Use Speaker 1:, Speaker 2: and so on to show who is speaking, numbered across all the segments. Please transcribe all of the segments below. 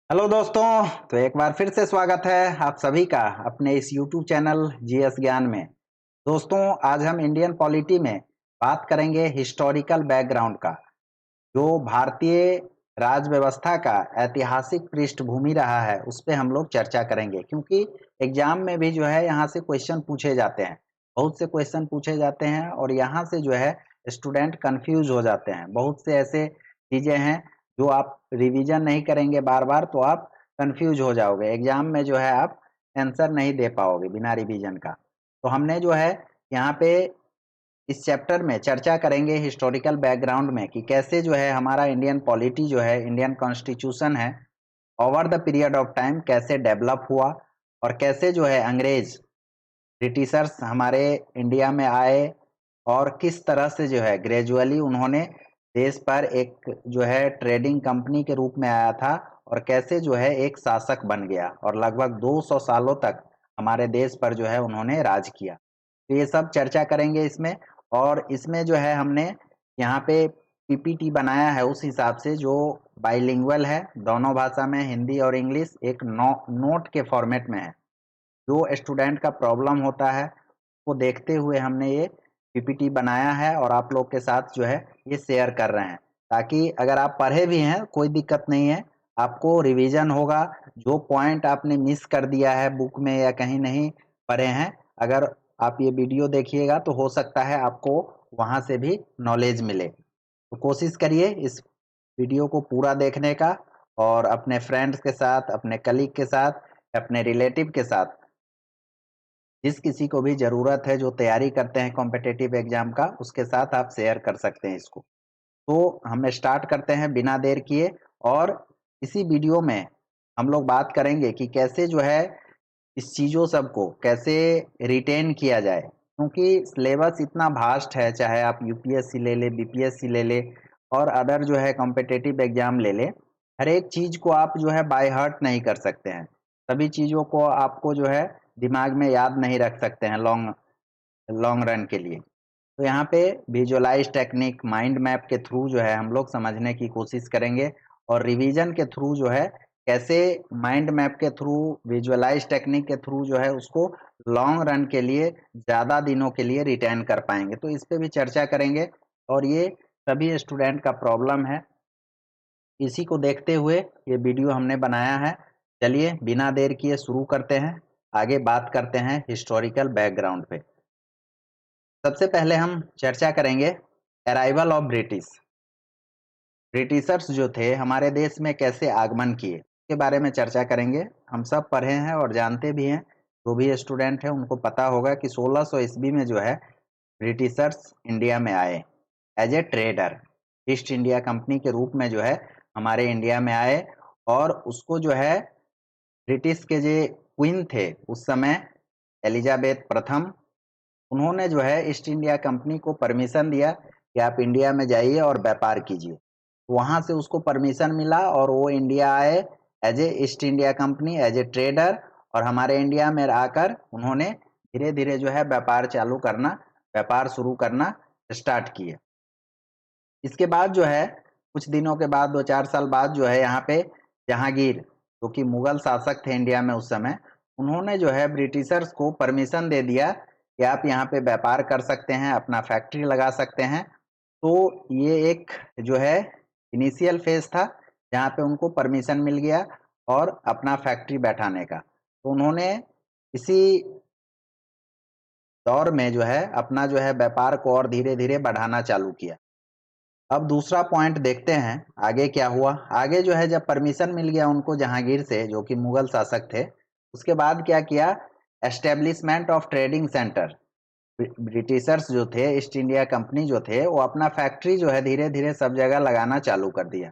Speaker 1: Hello दोस्तों। तो एक बार फिर से स्वागत है आप सभी का अपने इस YouTube चैनल जीएस ज्ञान में। दोस्तों, आज हम इंडियन पॉलिटी में बात करेंगे हिस्टोरिकल बैकग्राउंड का, जो भारतीय राज व्यवस्था का ऐतिहासिक पृष्ठभूमि रहा है उस पे हम लोग चर्चा करेंगे, क्योंकि एग्जाम में भी जो है यहाँ से क्वेश्चन पूछे जाते हैं। बहुत से क्वेश्चन पूछे जाते हैं और यहाँ से जो है स्टूडेंट कंफ्यूज हो जाते हैं। बहुत से ऐसे चीजें हैं जो आप रिवीजन नहीं करेंगे बार बार तो आप कंफ्यूज हो जाओगे, एग्जाम में जो है आप आंसर नहीं दे पाओगे बिना रिवीजन का। तो हमने जो है यहाँ पे इस चैप्टर में चर्चा करेंगे हिस्टोरिकल बैकग्राउंड में कि कैसे जो है हमारा इंडियन पॉलिटी जो है, इंडियन कॉन्स्टिट्यूशन है, over the period of time कैसे डेवलप हुआ और कैसे जो है अंग्रेज ब्रिटिशर्स हमारे इंडिया में आए और किस तरह से जो है ग्रेजुअली उन्होंने देश पर एक जो है ट्रेडिंग कंपनी के रूप में आया था और कैसे जो है एक शासक बन गया और लगभग 200 सालों तक हमारे देश पर जो है उन्होंने राज किया। तो ये सब चर्चा करेंगे इसमें। और इसमें जो है हमने यहाँ पे पीपीटी बनाया है उस हिसाब से जो बाइलिंगुअल है, दोनों भाषा में हिंदी और इंग्लिश एक नोट के फॉर्मेट में है। जो स्टूडेंट का प्रॉब्लम होता है वो देखते हुए हमने ये पीपीटी बनाया है और आप लोग के साथ जो है ये शेयर कर रहे हैं, ताकि अगर आप पढ़े भी हैं कोई दिक्कत नहीं है, आपको रिवीजन होगा। जो पॉइंट आपने मिस कर दिया है बुक में या कहीं नहीं पढ़े हैं, अगर आप ये वीडियो देखिएगा तो हो सकता है आपको वहां से भी नॉलेज मिले। तो कोशिश करिए इस वीडियो को पूरा देखने का और अपने फ्रेंड्स के साथ, अपने कलीग के साथ, अपने रिलेटिव के साथ, जिस किसी को भी ज़रूरत है जो तैयारी करते हैं कॉम्पिटिटिव एग्जाम का, उसके साथ आप शेयर कर सकते हैं इसको। तो हम स्टार्ट करते हैं बिना देर किए। और इसी वीडियो में हम लोग बात करेंगे कि कैसे जो है इस चीज़ों सबको कैसे रिटेन किया जाए, क्योंकि सिलेबस इतना भास्ट है, चाहे आप यूपीएससी ले ले, बीपीएससी ले ले और अदर जो है कॉम्पिटिटिव एग्जाम ले ले, हर एक चीज़ को आप जो है बाय हार्ट नहीं कर सकते हैं। सभी चीज़ों को आपको जो है दिमाग में याद नहीं रख सकते हैं लॉन्ग लॉन्ग रन के लिए। तो यहाँ पे विजुअलाइज टेक्निक, माइंड मैप के थ्रू जो है हम लोग समझने की कोशिश करेंगे और रिवीजन के थ्रू जो है कैसे माइंड मैप के थ्रू, विजुअलाइज टेक्निक के थ्रू जो है उसको लॉन्ग रन के लिए, ज़्यादा दिनों के लिए रिटेन कर पाएंगे। तो इस पे भी चर्चा करेंगे और ये सभी स्टूडेंट का प्रॉब्लम है। इसी को देखते हुए ये वीडियो हमने बनाया है। चलिए बिना देर किए शुरू करते हैं, आगे बात करते हैं हिस्टोरिकल बैकग्राउंड पे। सबसे पहले हम चर्चा करेंगे अराइवल ऑफ ब्रिटिश। ब्रिटिशर्स जो थे हमारे देश में कैसे आगमन किए के बारे में चर्चा करेंगे। हम सब पढ़े हैं और जानते भी हैं, जो भी स्टूडेंट है उनको पता होगा कि 1600 ईस्वी में जो है ब्रिटिशर्स इंडिया में आए as a trader, East India company के रूप में जो है हमारे इंडिया में आए। और उसको जो है ब्रिटिश के जो क्वीन थे उस समय, एलिजाबेथ प्रथम, उन्होंने जो है ईस्ट इंडिया कंपनी को परमिशन दिया कि आप इंडिया में जाइए और व्यापार कीजिए। वहां से उसको परमिशन मिला और वो इंडिया आए as a East India company, as a trader. और हमारे इंडिया में आकर उन्होंने धीरे धीरे जो है व्यापार शुरू करना स्टार्ट किए। इसके बाद जो है कुछ दिनों के बाद, 2-4 साल बाद जो है यहाँ पे जहांगीर, जो कि मुगल शासक थे इंडिया में उस समय, उन्होंने जो है ब्रिटिशर्स को परमिशन दे दिया कि आप यहाँ पे व्यापार कर सकते हैं, अपना फैक्ट्री लगा सकते हैं। तो ये एक जो है इनिशियल फेज था जहाँ पे उनको परमिशन मिल गया और अपना फैक्ट्री बैठाने का। तो उन्होंने इसी दौर में जो है अपना जो है व्यापार को और धीरे धीरे बढ़ाना चालू किया। अब दूसरा पॉइंट देखते हैं आगे क्या हुआ। आगे जो है जब परमिशन मिल गया उनको जहांगीर से, जो कि मुगल शासक थे, उसके बाद क्या किया, establishment of trading centre. Britishers जो थे, ईस्ट इंडिया कंपनी जो थे, वो अपना फैक्ट्री जो है धीरे धीरे सब जगह लगाना चालू कर दिया।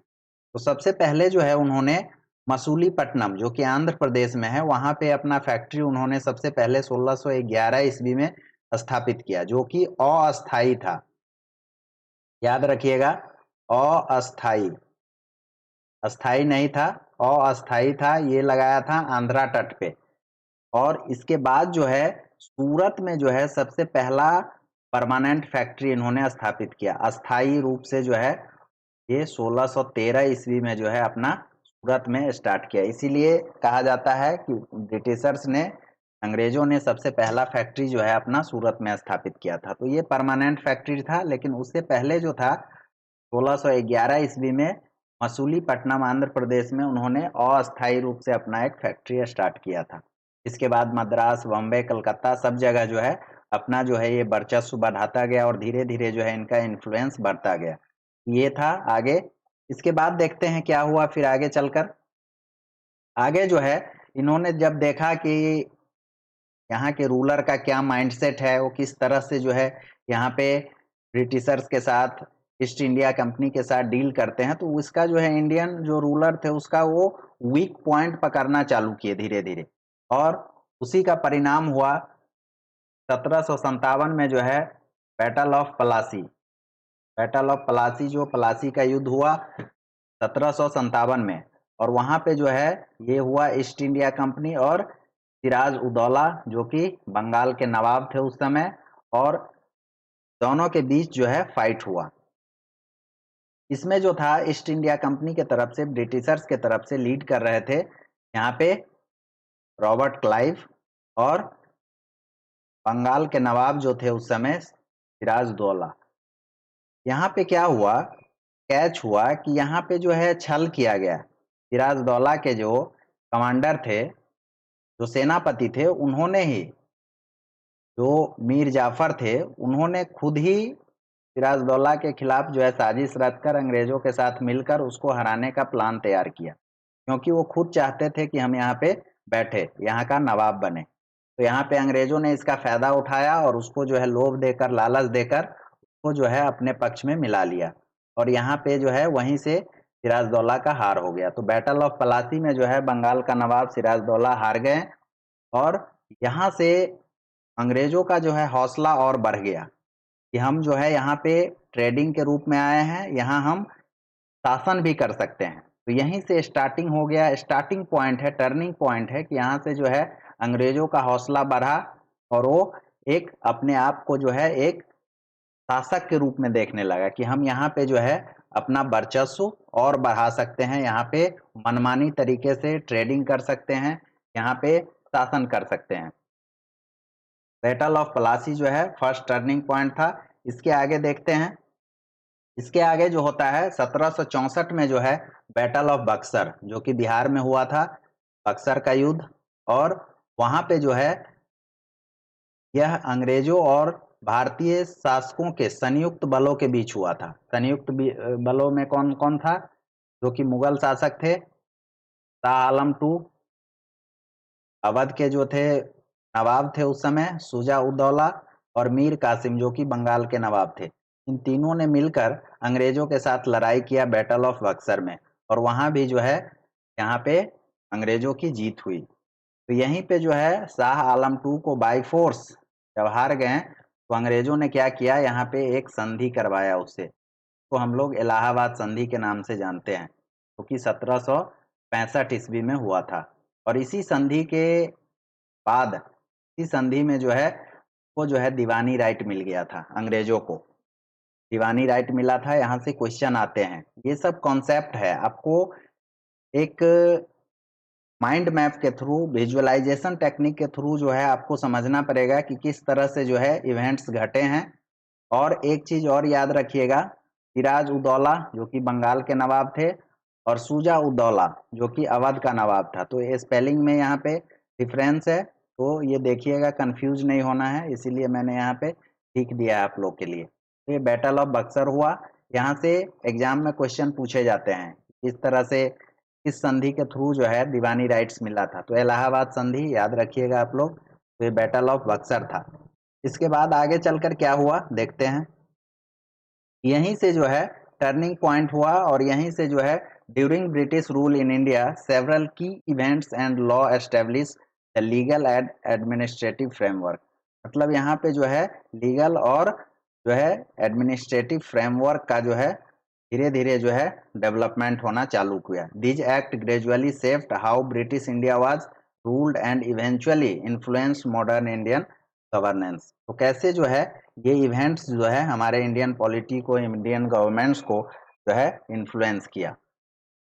Speaker 1: तो सबसे पहले जो है उन्होंने मसूलीपट्टनम, जो कि आंध्र प्रदेश में है, वहां पे अपना फैक्ट्री उन्होंने सबसे पहले 1611 ईस्वी में स्थापित किया, जो कि अस्थाई था। याद रखिएगा, अस्थाई, अस्थाई नहीं था, अस्थाई था। ये लगाया था आंध्रा तट पे। और इसके बाद जो है सूरत में जो है सबसे पहला परमानेंट फैक्ट्री इन्होंने स्थापित किया अस्थाई रूप से जो है। ये 1613 ईस्वी में जो है अपना सूरत में स्टार्ट किया। इसीलिए कहा जाता है कि ब्रिटिशर्स ने, अंग्रेजों ने सबसे पहला फैक्ट्री जो है अपना सूरत में स्थापित किया था। तो ये परमानेंट फैक्ट्री था, लेकिन उससे पहले जो था 1611 ईस्वी में मसूलीपट्टनम आंध्र प्रदेश में उन्होंने अस्थायी रूप से अपना एक फैक्ट्री स्टार्ट किया था। इसके बाद मद्रास, बॉम्बे, कलकत्ता सब जगह जो है अपना जो है ये वर्चस्व बढ़ाता गया और धीरे धीरे जो है इनका इन्फ्लुएंस बढ़ता गया। ये था आगे। इसके बाद देखते हैं क्या हुआ फिर आगे चलकर। आगे जो है इन्होंने जब देखा कि यहाँ के रूलर का क्या माइंडसेट है, वो किस तरह से जो है यहाँ पे ब्रिटिशर्स के साथ, ईस्ट इंडिया कंपनी के साथ डील करते हैं, तो उसका जो है इंडियन जो रूलर थे उसका वो वीक पॉइंट पकड़ना चालू किए धीरे धीरे। और उसी का परिणाम हुआ 1757 में जो है battle of Plassey. Battle of Plassey, जो प्लासी का युद्ध हुआ 1757 में, और वहां पे जो है ये हुआ ईस्ट इंडिया कंपनी और सिराज उदौला जो कि बंगाल के नवाब थे उस समय, और दोनों के बीच जो है फाइट हुआ। इसमें जो था ईस्ट इंडिया कंपनी के तरफ से, ब्रिटिशर्स के तरफ से लीड कर रहे थे यहाँ पे रॉबर्ट क्लाइव, और बंगाल के नवाब जो थे उस समय सिराज दौला। यहाँ पे क्या हुआ, कैच हुआ कि यहाँ पे जो है छल किया गया। सिराज दौला के जो कमांडर थे, जो सेनापति थे, उन्होंने ही, जो मीर जाफर थे, उन्होंने खुद ही सिराजदौला के खिलाफ जो है साजिश रचकर अंग्रेजों के साथ मिलकर उसको हराने का प्लान तैयार किया, क्योंकि वो खुद चाहते थे कि हम यहाँ पे बैठे, यहाँ का नवाब बने। तो यहाँ पे अंग्रेजों ने इसका फायदा उठाया और उसको जो है लोभ देकर, लालच देकर उसको जो है अपने पक्ष में मिला लिया, और यहाँ पे जो है वहीं से सिराजदौला का हार हो गया। तो बैटल ऑफ प्लासी में जो है बंगाल का नवाब सिराजदौला हार गए, और यहाँ से अंग्रेजों का जो है हौसला और बढ़ गया कि हम जो है यहाँ पे ट्रेडिंग के रूप में आए हैं, यहाँ हम शासन भी कर सकते हैं। तो यहीं से स्टार्टिंग हो गया, स्टार्टिंग पॉइंट है, टर्निंग पॉइंट है कि यहाँ से जो है अंग्रेजों का हौसला बढ़ा और वो एक अपने आप को जो है एक शासक के रूप में देखने लगा कि हम यहाँ पे जो है अपना वर्चस्व और बढ़ा सकते हैं, यहाँ पे मनमानी तरीके से ट्रेडिंग कर सकते हैं, यहाँ पे शासन कर सकते हैं। बैटल ऑफ प्लासी जो है फर्स्ट टर्निंग पॉइंट था। इसके आगे देखते हैं। इसके आगे जो होता है 1764 में जो है बैटल ऑफ बक्सर, जो कि बिहार में हुआ था, बक्सर का युद्ध। और वहां पे जो है यह अंग्रेजों और भारतीय शासकों के संयुक्त बलों के बीच हुआ था। संयुक्त बलों में कौन कौन था, जो कि मुगल शासक थे, शाह आलम टू, अवध के जो थे नवाब थे उस समय शुजा उद्दौला, और मीर कासिम जो कि बंगाल के नवाब थे। इन तीनों ने मिलकर अंग्रेजों के साथ लड़ाई किया बैटल ऑफ बक्सर में, और वहां भी जो है यहाँ पे अंग्रेजों की जीत हुई। तो यहीं पे जो है शाह आलम टू को बाई फोर्स जब हार गए, तो अंग्रेजों ने क्या किया, यहाँ पे एक संधि करवाया उससे, तो हम लोग इलाहाबाद संधि के नाम से जानते हैं, जो कि 1765 ईस्वी में हुआ था। और इसी संधि के बाद, इसी संधि में जो है वो जो है दीवानी राइट मिल गया था अंग्रेजों को, दीवानी राइट मिला था। यहाँ से क्वेश्चन आते हैं, ये सब कॉन्सेप्ट है, आपको एक माइंड मैप के थ्रू, विजुअलाइजेशन टेक्निक के थ्रू जो है आपको समझना पड़ेगा कि किस तरह से जो है इवेंट्स घटे हैं। और एक चीज और याद रखिएगा, सिराज उदौला जो कि बंगाल के नवाब थे, और शुजा उदौला जो कि अवध का नवाब था। तो ये स्पेलिंग में यहाँ पे डिफरेंस है, तो ये देखिएगा, कंफ्यूज नहीं होना है, इसीलिए मैंने यहाँ पे लिख दिया है आप लोग के लिए। तो ये बैटल ऑफ बक्सर हुआ, यहाँ से एग्जाम में क्वेश्चन पूछे जाते हैं इस तरह से, इस संधि के थ्रू जो है दीवानी राइट्स मिला था। तो इलाहाबाद संधि याद रखिएगा आप लोग। तो ये बैटल ऑफ बक्सर था। इसके बाद आगे चलकर क्या हुआ देखते हैं। यहीं से जो है टर्निंग पॉइंट हुआ, और यहीं से जो है during British rule in India several key events and law establish the legal and administrative framework. मतलब यहाँ पे जो है लीगल और जो है एडमिनिस्ट्रेटिव फ्रेमवर्क का जो है धीरे धीरे जो है डेवलपमेंट होना चालू किया। This act gradually shaped how British India was ruled and eventually influence modern Indian governance. तो कैसे जो है ये इवेंट्स जो है हमारे इंडियन पॉलिटी को, इंडियन गवर्नमेंट्स को जो है इन्फ्लुएंस किया।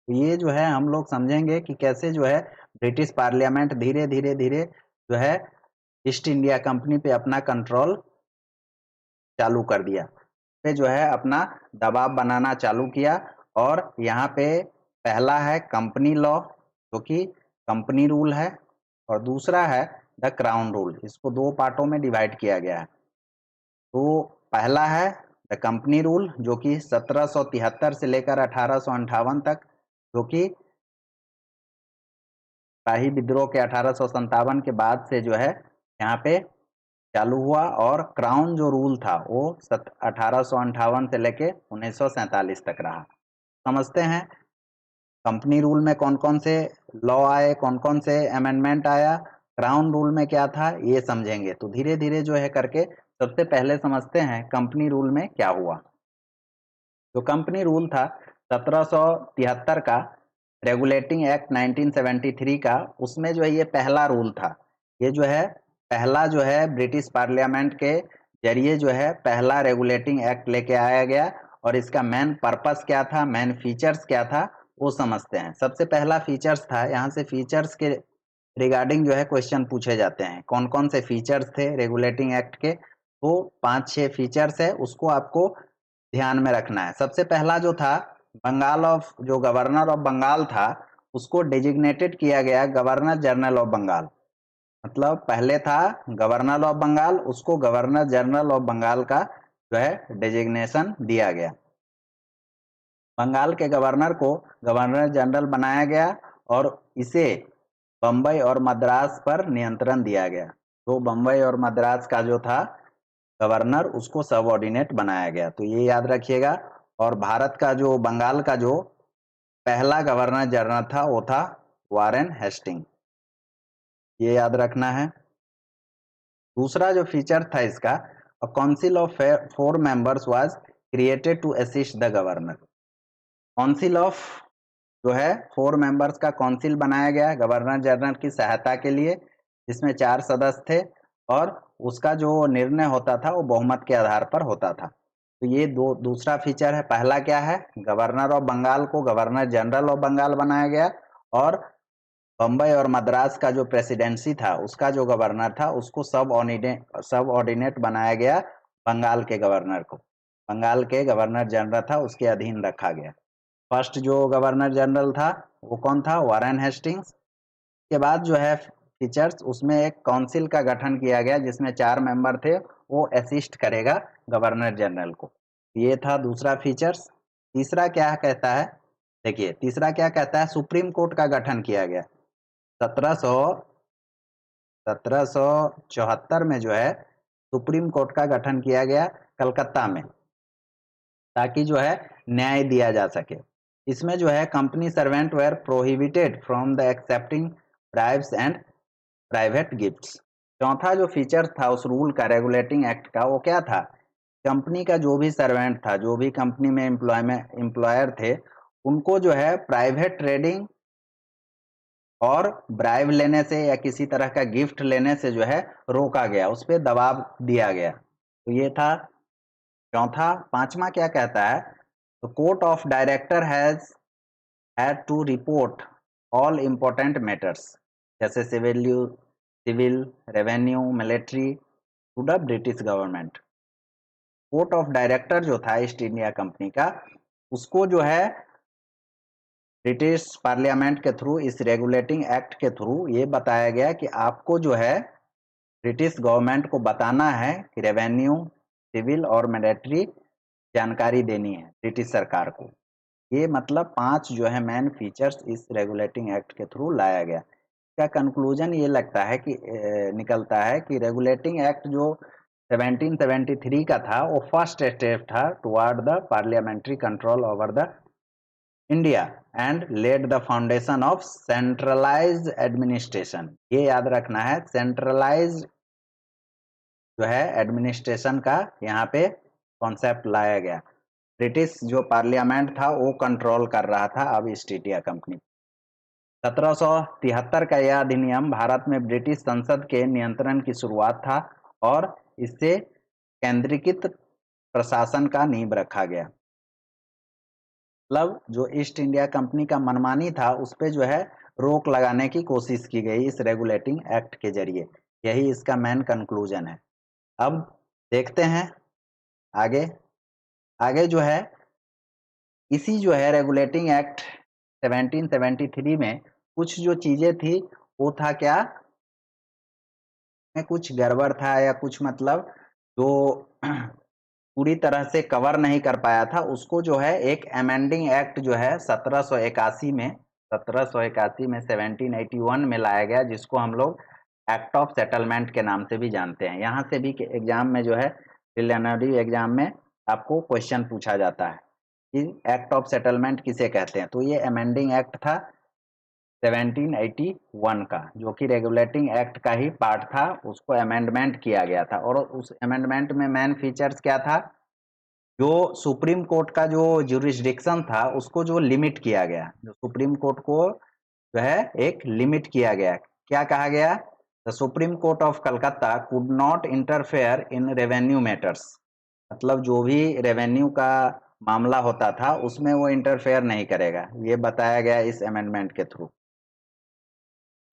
Speaker 1: तो ये जो है हम लोग समझेंगे कि कैसे जो है ब्रिटिश पार्लियामेंट धीरे धीरे धीरे जो है ईस्ट इंडिया कंपनी पे अपना कंट्रोल चालू कर दिया, पे जो है अपना दबाव बनाना चालू किया। और यहाँ पे पहला है कंपनी लॉ, जो कि कंपनी रूल है, और दूसरा है द क्राउन रूल। इसको दो पार्टों में डिवाइड किया गया है। तो पहला है द कंपनी रूल, जो कि 1773 से लेकर 1858 तक, जो कि शाही विद्रोह के 1857 के बाद से जो है यहाँ पे चालू हुआ। और क्राउन जो रूल था वो 1858 से लेके 1947 तक रहा। समझते हैं कंपनी रूल में कौन कौन से लॉ आए, कौन कौन से अमेंडमेंट आया, क्राउन रूल में क्या था, ये समझेंगे। तो धीरे धीरे जो है करके सबसे पहले समझते हैं कंपनी रूल में क्या हुआ। जो कंपनी रूल था 1773 का, रेगुलेटिंग एक्ट 1973 का, उसमें जो है ये पहला रूल था। ये जो है पहला जो है ब्रिटिश पार्लियामेंट के जरिए जो है पहला रेगुलेटिंग एक्ट लेके आया गया। और इसका मेन पर्पस क्या था, मेन फीचर्स क्या था, वो समझते हैं। सबसे पहला फीचर्स था, यहाँ से फीचर्स के रिगार्डिंग जो है क्वेश्चन पूछे जाते हैं। कौन कौन से फीचर्स थे रेगुलेटिंग एक्ट के, तो 5-6 फीचर्स है, उसको आपको ध्यान में रखना है। सबसे पहला जो था, बंगाल ऑफ, जो गवर्नर ऑफ बंगाल था उसको डेजिग्नेटेड किया गया गवर्नर जनरल ऑफ बंगाल। मतलब पहले था गवर्नर ऑफ बंगाल, उसको गवर्नर जनरल ऑफ बंगाल का जो है डेजिग्नेशन दिया गया। बंगाल के गवर्नर को गवर्नर जनरल बनाया गया और इसे बम्बई और मद्रास पर नियंत्रण दिया गया। तो बम्बई और मद्रास का जो था गवर्नर, उसको सबऑर्डिनेट बनाया गया। तो ये याद रखिएगा। और भारत का जो बंगाल का जो पहला गवर्नर जनरल था वो था वारेन हेस्टिंग, ये याद रखना है। दूसरा जो फीचर था इसका, a council of 4 members was created to assist the governor. Council of जो है 4 मेंबर्स का काउंसिल बनाया गया गवर्नर जनरल की सहायता के लिए, जिसमें 4 सदस्य थे। और उसका जो निर्णय होता था वो बहुमत के आधार पर होता था। तो ये दूसरा फीचर है। पहला क्या है, गवर्नर ऑफ बंगाल को गवर्नर जनरल ऑफ बंगाल बनाया गया। और बम्बई और मद्रास का जो प्रेसिडेंसी था उसका जो गवर्नर था उसको सब ऑर्डिनेट बनाया गया बंगाल के गवर्नर को। बंगाल के गवर्नर जनरल था उसके अधीन रखा गया। फर्स्ट जो गवर्नर जनरल था वो कौन था, वारेन हेस्टिंग्स। के बाद जो है फीचर्स, उसमें एक काउंसिल का गठन किया गया जिसमें 4 मेंबर थे, वो असिस्ट करेगा गवर्नर जनरल को। ये था दूसरा फीचर्स। तीसरा क्या कहता है, देखिए तीसरा क्या कहता है, सुप्रीम कोर्ट का गठन किया गया 1774 में जो है सुप्रीम कोर्ट का गठन किया गया कलकत्ता में, ताकि जो है न्याय दिया जा सके। इसमें जो है company servant were prohibited from the accepting bribes and private gifts. चौथा जो फीचर था उस रूल का, रेगुलेटिंग एक्ट का, वो क्या था, कंपनी का जो भी सर्वेंट था, जो भी कंपनी में एम्प्लॉयर थे, उनको जो है प्राइवेट ट्रेडिंग और ब्राइब लेने से या किसी तरह का गिफ्ट लेने से जो है रोका गया, उस पर दबाव दिया गया। तो ये था चौथा। पांचवा क्या कहता है, तो court of director has had to report all important matters, जैसे civil, revenue, military, to the British government. Court of director जो था ईस्ट इंडिया कंपनी का, उसको जो है ब्रिटिश पार्लियामेंट के थ्रू, इस रेगुलेटिंग एक्ट के थ्रू ये बताया गया कि आपको जो है ब्रिटिश गवर्नमेंट को बताना है कि रेवेन्यू, सिविल और मिलिट्री जानकारी देनी है ब्रिटिश सरकार को। ये मतलब 5 जो है मेन फीचर्स इस रेगुलेटिंग एक्ट के थ्रू लाया गया। इसका कंक्लूजन ये लगता है कि निकलता है कि रेगुलेटिंग एक्ट जो 1773 का था वो फर्स्ट स्टेप था toward the parliamentary control over the India and led the foundation of centralised administration. ये याद रखना है, सेंट्रलाइज्ड जो है एडमिनिस्ट्रेशन का यहाँ पे कॉन्सेप्ट लाया गया। ब्रिटिश जो पार्लियामेंट था वो कंट्रोल कर रहा था अब ईस्ट इंडिया कंपनी। 1773 का यह अधिनियम भारत में ब्रिटिश संसद के नियंत्रण की शुरुआत था और इससे केंद्रीकृत प्रशासन का नींव रखा गया। मतलब जो ईस्ट इंडिया कंपनी का मनमानी था उस पे जो है रोक लगाने की कोशिश की गई इस रेगुलेटिंग एक्ट के जरिए। यही इसका मेन कंक्लूजन है। अब देखते हैं आगे। आगे जो है इसी जो है रेगुलेटिंग एक्ट 1773 में कुछ जो चीजें थी वो था क्या, में कुछ गड़बड़ था या कुछ मतलब जो पूरी तरह से कवर नहीं कर पाया था, उसको जो है एक अमेंडिंग एक्ट जो है 1781 में 1781 में लाया गया, जिसको हम लोग एक्ट ऑफ सेटलमेंट के नाम से भी जानते हैं। यहाँ से भी एग्जाम में जो है प्रिलिमिनरी एग्जाम में आपको क्वेश्चन पूछा जाता है कि एक्ट ऑफ सेटलमेंट किसे कहते हैं। तो ये अमेंडिंग एक्ट था 1781 का, जो कि रेगुलेटिंग एक्ट का ही पार्ट था, उसको अमेंडमेंट किया गया था। और उस अमेंडमेंट में मेन फीचर्स क्या था, जो सुप्रीम कोर्ट का जो जुरिस्डिक्शन था उसको जो लिमिट किया गया, जो सुप्रीम कोर्ट को जो है एक लिमिट किया गया। क्या कहा गया, the supreme court of Calcutta could not interfere in revenue matters. मतलब जो भी रेवेन्यू का मामला होता था उसमें वो इंटरफेयर नहीं करेगा, ये बताया गया इस अमेंडमेंट के थ्रू।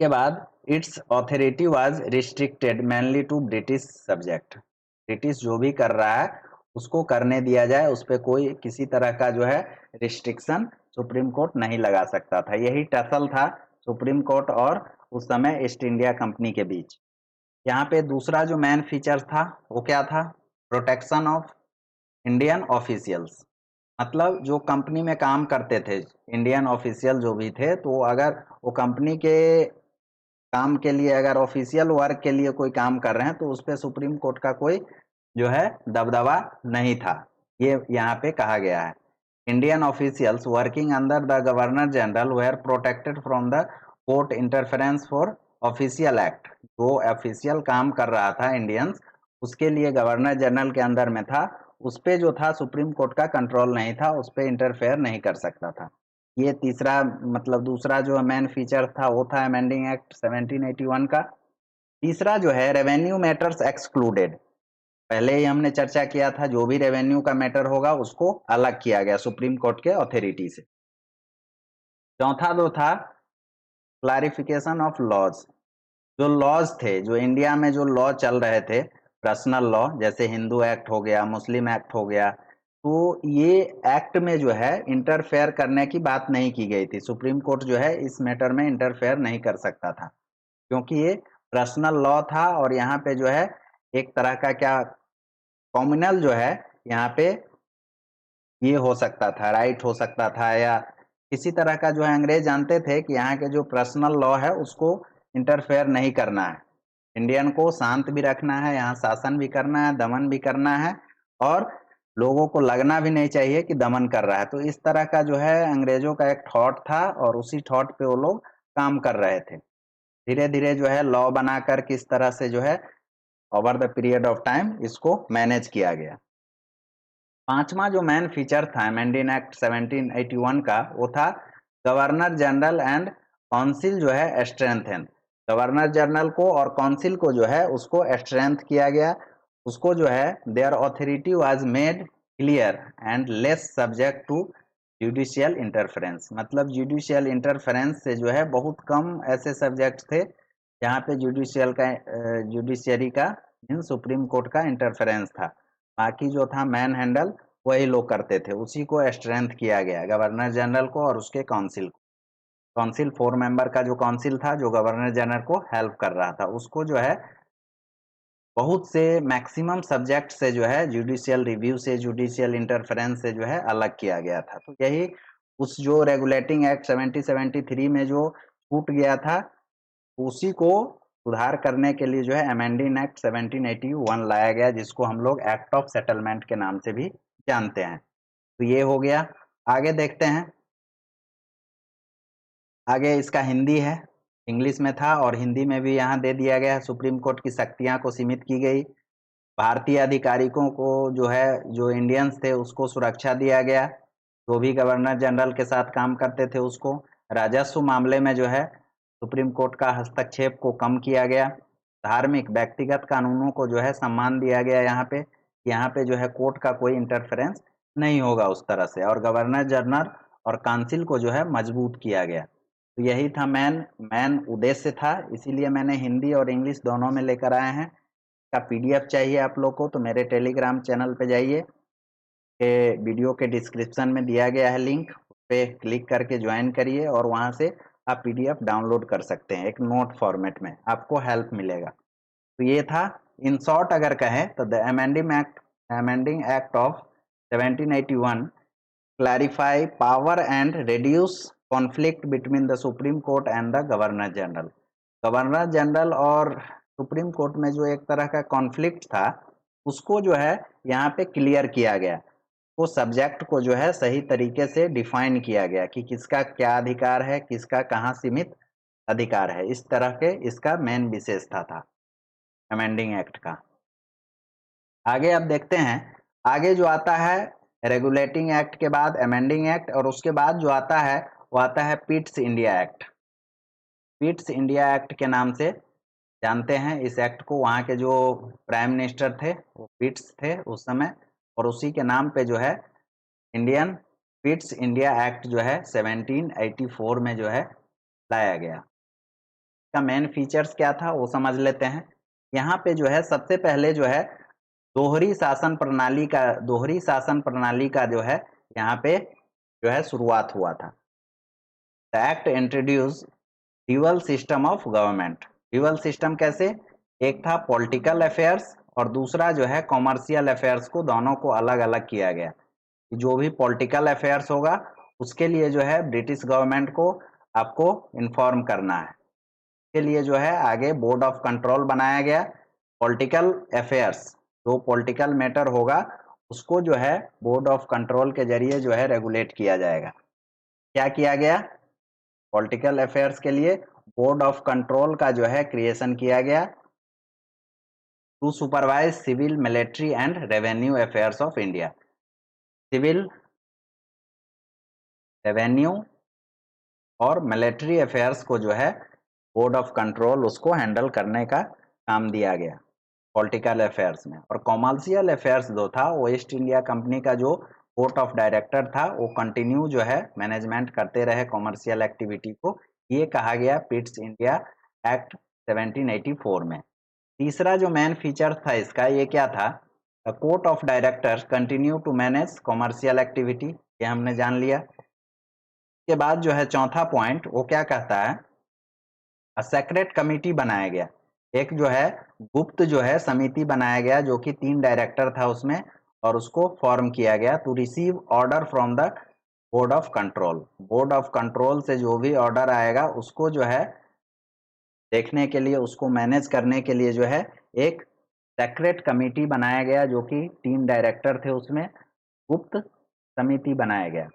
Speaker 1: के बाद its authority was restricted mainly to British subject. British जो भी कर रहा है उसको करने दिया जाए, उस पर कोई किसी तरह का जो है रिस्ट्रिक्शन सुप्रीम कोर्ट नहीं लगा सकता था। यही टसल था सुप्रीम कोर्ट और उस समय ईस्ट इंडिया कंपनी के बीच। यहाँ पे दूसरा जो मेन फीचर था वो क्या था, प्रोटेक्शन ऑफ इंडियन ऑफिशियल्स। मतलब जो कंपनी में काम करते थे इंडियन ऑफिशियल जो भी थे, तो अगर वो कंपनी के काम के लिए अगर ऑफिशियल वर्क के लिए कोई काम कर रहे हैं तो उस पर सुप्रीम कोर्ट का कोई जो है दबदबा नहीं था, ये यहाँ पे कहा गया है। Indian officials working under the governor general were protected from the court interference for official act. जो ऑफिशियल काम कर रहा था इंडियंस, उसके लिए गवर्नर जनरल के अंदर में था, उस पे जो था सुप्रीम कोर्ट का कंट्रोल नहीं था, उस पे इंटरफेयर नहीं कर सकता था। ये तीसरा मतलब दूसरा जो मेन फीचर था वो था अमेंडिंग एक्ट 1781 का। तीसरा जो है रेवेन्यू मैटर्स एक्सक्लूडेड। पहले ही हमने चर्चा किया था, जो भी रेवेन्यू का मैटर होगा उसको अलग किया गया सुप्रीम कोर्ट के अथॉरिटी से। चौथा जो था क्लैरिफिकेशन ऑफ लॉज। जो लॉज थे, जो इंडिया में जो लॉ चल रहे थे पर्सनल लॉ, जैसे हिंदू एक्ट हो गया, मुस्लिम एक्ट हो गया, तो ये एक्ट में जो है इंटरफेयर करने की बात नहीं की गई थी। सुप्रीम कोर्ट जो है इस मैटर में इंटरफेयर नहीं कर सकता था, क्योंकि ये पर्सनल लॉ था और यहाँ पे जो है एक तरह का क्या कॉम्युनल जो है यहाँ पे ये हो सकता था, राइट हो सकता था, या किसी तरह का जो है अंग्रेज जानते थे कि यहाँ के जो पर्सनल लॉ है उसको इंटरफेयर नहीं करना है। इंडियन को शांत भी रखना है, यहाँ शासन भी करना है, दमन भी करना है, और लोगों को लगना भी नहीं चाहिए कि दमन कर रहा है। तो इस तरह का जो है अंग्रेजों का एक थॉट था और उसी थॉट पे वो लोग काम कर रहे थे। धीरे धीरे जो है लॉ बनाकर किस तरह से जो है over the period of time इसको मैनेज किया गया। पांचवा जो मेन फीचर था अमेंडिंग एक्ट 1781 का वो था गवर्नर जनरल एंड काउंसिल जो है स्ट्रेंथन। गवर्नर जनरल को और काउंसिल को जो है उसको स्ट्रेंथ किया गया, उसको जो है their authority was made clear and less subject to judicial interference. मतलब जुडिशियल इंटरफेरेंस से जो है बहुत कम ऐसे सब्जेक्ट थे जहाँ पे जुडिशियरी का इन सुप्रीम कोर्ट का इंटरफेरेंस था। बाकी जो था मैन हैंडल वही लोग करते थे, उसी को स्ट्रेंथ किया गया गवर्नर जनरल को और उसके काउंसिल को। काउंसिल 4 मेंबर का जो काउंसिल था जो गवर्नर जनरल को हेल्प कर रहा था, उसको जो है बहुत से मैक्सिमम सब्जेक्ट से जो है जुडिशियल रिव्यू से, जुडिशियल इंटरफेरेंस से जो है अलग किया गया था। तो यही उस जो रेगुलेटिंग एक्ट 1773 में जो छूट गया था उसी को सुधार करने के लिए जो है अमेंडिंग एक्ट 1781 लाया गया, जिसको हम लोग एक्ट ऑफ सेटलमेंट के नाम से भी जानते हैं। तो ये हो गया। आगे देखते हैं। आगे इसका हिंदी है, इंग्लिश में था और हिंदी में भी यहाँ दे दिया गया है। सुप्रीम कोर्ट की शक्तियाँ को सीमित की गई, भारतीय अधिकारियों को जो है जो इंडियंस थे उसको सुरक्षा दिया गया, जो भी गवर्नर जनरल के साथ काम करते थे उसको। राजस्व मामले में जो है सुप्रीम कोर्ट का हस्तक्षेप को कम किया गया। धार्मिक व्यक्तिगत कानूनों को जो है सम्मान दिया गया, यहाँ पे जो है कोर्ट का कोई इंटरफेरेंस नहीं होगा उस तरह से। और गवर्नर जनरल और काउंसिल को जो है मजबूत किया गया। तो यही था मेन उद्देश्य था, इसीलिए मैंने हिंदी और इंग्लिश दोनों में लेकर आए हैं। का पीडीएफ चाहिए आप लोग को तो मेरे टेलीग्राम चैनल पे जाइए, के वीडियो के डिस्क्रिप्शन में दिया गया है लिंक, उस पे क्लिक करके ज्वाइन करिए और वहाँ से आप पीडीएफ डाउनलोड कर सकते हैं, एक नोट फॉर्मेट में आपको हेल्प मिलेगा। तो ये था इन शॉर्ट अगर कहें तो the amending act of 1781 clarify power and reduce conflict between the supreme court and the governor general. Governor general और सुप्रीम कोर्ट में जो एक तरह का कॉन्फ्लिक्ट था उसको जो है यहाँ पे क्लियर किया गया, वो सब्जेक्ट को जो है सही तरीके से डिफाइन किया गया कि किसका क्या अधिकार है, किसका कहाँ सीमित अधिकार है। इस तरह के इसका मेन विशेषता था अमेंडिंग एक्ट का। आगे अब देखते हैं, आगे जो आता है रेगुलेटिंग एक्ट के बाद अमेंडिंग एक्ट, और उसके बाद जो आता है वो आता है पिट्स इंडिया एक्ट। पिट्स इंडिया एक्ट के नाम से जानते हैं इस एक्ट को, वहाँ के जो प्राइम मिनिस्टर थे वो पिट्स थे उस समय, और उसी के नाम पे जो है इंडियन पिट्स इंडिया एक्ट जो है 1784 में जो है लाया गया। इसका मेन फीचर्स क्या था वो समझ लेते हैं। यहाँ पे जो है सबसे पहले जो है दोहरी शासन प्रणाली का जो है यहाँ पे जो है शुरुआत हुआ था। The act introduce dual system of government. Dual system कैसे, एक था पॉलिटिकल अफेयर्स और दूसरा जो है कॉमर्शियल अफेयर्स को, दोनों को अलग अलग किया गया। जो भी पॉलिटिकल अफेयर्स होगा उसके लिए जो है ब्रिटिश गवर्नमेंट को आपको इन्फॉर्म करना है, इसके लिए जो है आगे बोर्ड ऑफ कंट्रोल बनाया गया। पॉलिटिकल अफेयर्स, जो पॉलिटिकल मैटर होगा उसको जो है बोर्ड ऑफ कंट्रोल के जरिए जो है रेगुलेट किया जाएगा। क्या किया गया, पॉलिटिकल अफेयर्स के लिए बोर्ड ऑफ कंट्रोल का जो है क्रिएशन किया गया to supervise civil, military and revenue affairs of India. Civil, revenue और मिलिट्री अफेयर्स को जो है बोर्ड ऑफ कंट्रोल उसको हैंडल करने का काम दिया गया पॉलिटिकल अफेयर्स में। और कॉमर्शियल अफेयर्स जो था वो ईस्ट इंडिया कंपनी का जो बोर्ड ऑफ डायरेक्टर था वो कंटिन्यू जो है मैनेजमेंट करते रहे कॉमर्शियल एक्टिविटी को। ये कहा गया पिट्स इंडिया एक्ट 1784 में। तीसरा जो मेन फीचर था इसका ये क्या था, the court of directors continue to manage commercial activity, ये हमने जान लिया। के बाद जो है चौथा पॉइंट वो क्या कहता है, सेक्रेट कमिटी बनाया गया, एक जो है गुप्त जो है समिति बनाया गया जो कि 3 डायरेक्टर था उसमें, और उसको फॉर्म किया गया to receive order from the board of control. Board of control से जो भी ऑर्डर आएगा उसको जो है देखने के लिए, उसको मैनेज करने के लिए जो है एक सेक्रेट कमिटी बनाया गया जो कि 3 डायरेक्टर थे उसमें, गुप्त समिति बनाया गया।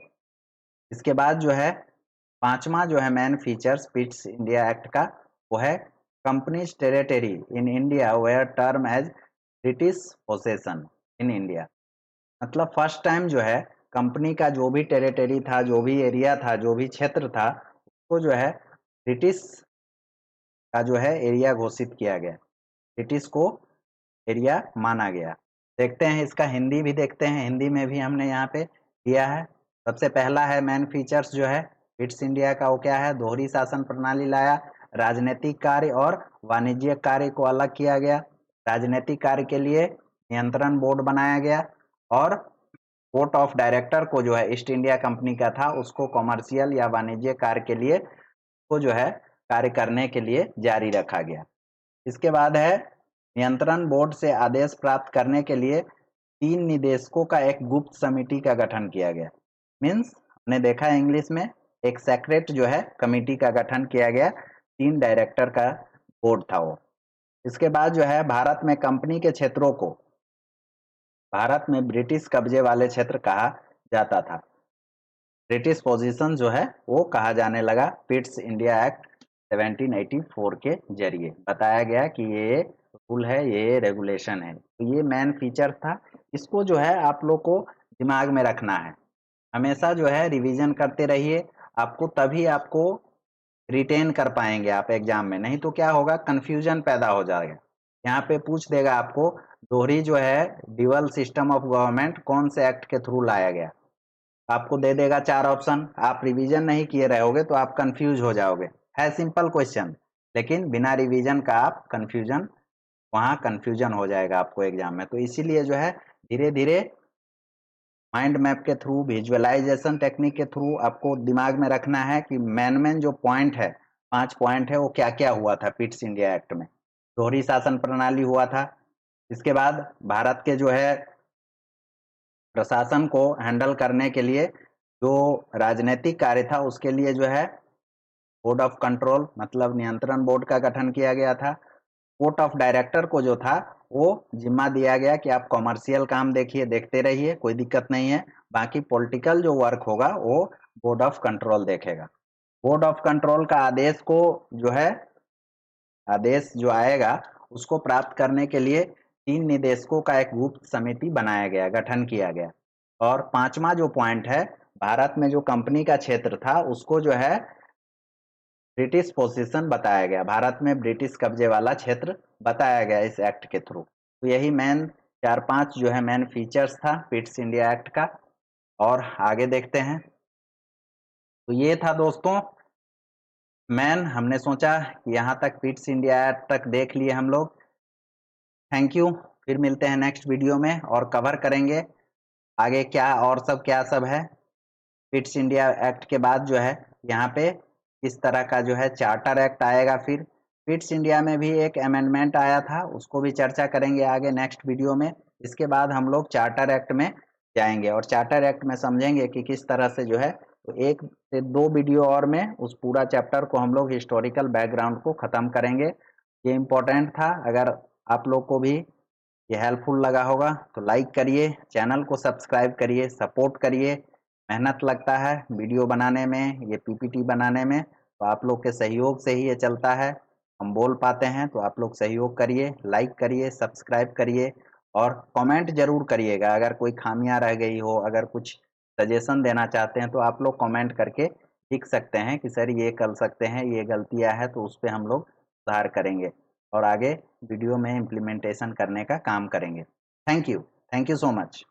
Speaker 1: इसके बाद जो है पांचवा जो है main features Pitt's India act का वो है companies territory in India were term as British possession in India. मतलब फर्स्ट टाइम जो है कंपनी का जो भी टेरिटरी था, जो भी एरिया था, जो भी क्षेत्र था उसको जो है ब्रिटिश का जो है एरिया घोषित किया गया, ब्रिटिश को एरिया माना गया। देखते हैं इसका हिंदी भी देखते हैं, हिंदी में भी हमने यहाँ पे दिया है। सबसे पहला है मेन फीचर्स जो है पिट्स इंडिया का वो क्या है, दोहरी शासन प्रणाली लाया, राजनीतिक कार्य और वाणिज्यिक कार्य को अलग किया गया। राजनीतिक कार्य के लिए नियंत्रण बोर्ड बनाया गया और बोर्ड ऑफ डायरेक्टर को जो है ईस्ट इंडिया कंपनी का था उसको कॉमर्शियल या वाणिज्यिक कार्य के लिए को जो है कार्य करने के लिए जारी रखा गया। इसके बाद है नियंत्रण बोर्ड से आदेश प्राप्त करने के लिए 3 निदेशकों का एक गुप्त समिति का गठन किया गया। मीन्स हमने देखा है इंग्लिश में एक सेक्रेट जो है कमिटी का गठन किया गया, 3 डायरेक्टर का बोर्ड था वो। इसके बाद जो है भारत में कंपनी के क्षेत्रों को भारत में ब्रिटिश कब्जे वाले क्षेत्र कहा जाता था, ब्रिटिश पोजीशन जो है वो कहा जाने लगा पिट्स इंडिया एक्ट 1784 के जरिए। बताया गया कि ये रूल है, ये रेगुलेशन है। तो ये मेन फीचर था, इसको जो है आप लोग को दिमाग में रखना है, हमेशा जो है रिवीजन करते रहिए, आपको तभी आपको रिटेन कर पाएंगे आप एग्जाम में, नहीं तो क्या होगा कंफ्यूजन पैदा हो जाएगा। यहाँ पे पूछ देगा आपको दोहरी जो है ड्यूअल सिस्टम ऑफ गवर्नमेंट कौन से एक्ट के थ्रू लाया गया, आपको दे देगा 4 ऑप्शन, आप रिवीजन नहीं किए रहोगे तो आप कंफ्यूज हो जाओगे। है सिंपल क्वेश्चन, लेकिन बिना रिवीजन का आप कंफ्यूजन हो जाएगा आपको एग्जाम में। तो इसीलिए जो है धीरे धीरे माइंड मैप के थ्रू, विजुअलाइजेशन टेक्निक के थ्रू आपको दिमाग में रखना है कि मेन जो पॉइंट है, 5 पॉइंट है, वो क्या क्या हुआ था पिट्स इंडिया एक्ट में। दोहरी शासन प्रणाली हुआ था, इसके बाद भारत के जो है प्रशासन को हैंडल करने के लिए जो राजनीतिक कार्य था उसके लिए जो है बोर्ड ऑफ कंट्रोल मतलब नियंत्रण बोर्ड का गठन किया गया था। कोर्ट ऑफ डायरेक्टर को जो था वो जिम्मा दिया गया कि आप कॉमर्शियल काम देखिए, देखते रहिए, कोई दिक्कत नहीं है, बाकी पॉलिटिकल जो वर्क होगा वो बोर्ड ऑफ कंट्रोल देखेगा। बोर्ड ऑफ कंट्रोल का आदेश को जो है आदेश जो आएगा उसको प्राप्त करने के लिए 3 निदेशकों का एक गुप्त समिति बनाया गया, गठन किया गया। और 5वां जो पॉइंट है, भारत में जो कंपनी का क्षेत्र था उसको जो है ब्रिटिश पोजीशन बताया गया, भारत में ब्रिटिश कब्जे वाला क्षेत्र बताया गया इस एक्ट के थ्रू। तो यही मेन 4-5 जो है मेन फीचर्स था पिट्स इंडिया एक्ट का। और आगे देखते हैं। तो ये था दोस्तों मेन, हमने सोचा कि यहाँ तक पिट्स इंडिया एक्ट तक देख लिए हम लोग। थैंक यू, फिर मिलते हैं नेक्स्ट वीडियो में और कवर करेंगे आगे क्या सब है। पिट्स इंडिया एक्ट के बाद जो है यहाँ पे इस तरह का जो है चार्टर एक्ट आएगा। फिर पिट्स इंडिया में भी एक अमेंडमेंट आया था, उसको भी चर्चा करेंगे आगे नेक्स्ट वीडियो में। इसके बाद हम लोग चार्टर एक्ट में जाएंगे और चार्टर एक्ट में समझेंगे कि किस तरह से जो है, तो 1 से 2 वीडियो और में उस पूरा चैप्टर को हम लोग हिस्टोरिकल बैकग्राउंड को ख़त्म करेंगे। ये इम्पोर्टेंट था। अगर आप लोग को भी ये हेल्पफुल लगा होगा तो लाइक करिए, चैनल को सब्सक्राइब करिए, सपोर्ट करिए। मेहनत लगता है वीडियो बनाने में, ये पीपीटी बनाने में, तो आप लोग के सहयोग से ही ये चलता है, हम बोल पाते हैं। तो आप लोग सहयोग करिए, लाइक करिए, सब्सक्राइब करिए और कमेंट जरूर करिएगा। अगर कोई खामियां रह गई हो, अगर कुछ सजेशन देना चाहते हैं तो आप लोग कमेंट करके लिख सकते हैं कि सर ये कर सकते हैं, ये गलतियां है, तो उस पर हम लोग सुधार करेंगे और आगे वीडियो में इम्प्लीमेंटेशन करने का काम करेंगे। Thank you so much.